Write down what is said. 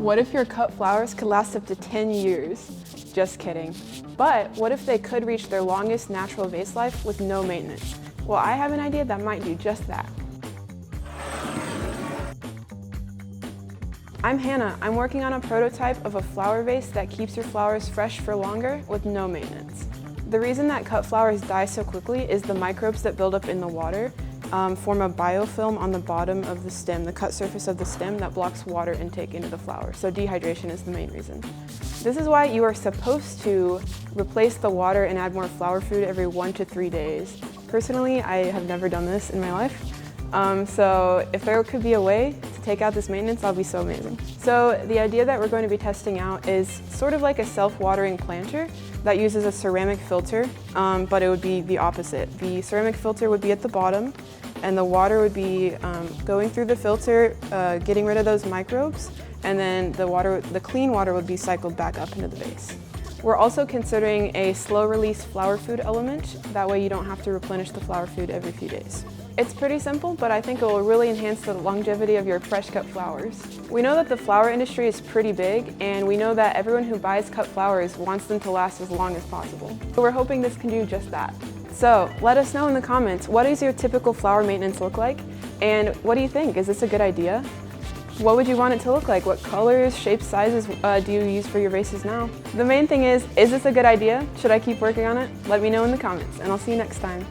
What if your cut flowers could last up to 10 years? Just kidding. But what if they could reach their longest natural vase life with no maintenance? Well, I have an idea that might do just that. I'm Hannah. I'm working on a prototype of a flower vase that keeps your flowers fresh for longer with no maintenance. The reason that cut flowers die so quickly is the microbes that build up in the water form a biofilm on the bottom of the stem, the cut surface of the stem that blocks water intake into the flower. So dehydration is the main reason. This is why you are supposed to replace the water and add more flower food every 1 to 3 days. Personally, I have never done this in my life. So if there could be a way to take out this maintenance, that'll be so amazing. So the idea that we're going to be testing out is sort of like a self-watering planter that uses a ceramic filter, but it would be the opposite. The ceramic filter would be at the bottom, and the water would be going through the filter, getting rid of those microbes, and then the clean water would be cycled back up into the vase. We're also considering a slow-release flower food element. That way you don't have to replenish the flower food every few days. It's pretty simple, but I think it will really enhance the longevity of your fresh cut flowers. We know that the flower industry is pretty big, and we know that everyone who buys cut flowers wants them to last as long as possible. So we're hoping this can do just that. So let us know in the comments, what does your typical flower maintenance look like? And what do you think? Is this a good idea? What would you want it to look like? What colors, shapes, sizes do you use for your vases now? The main thing is this a good idea? Should I keep working on it? Let me know in the comments, and I'll see you next time.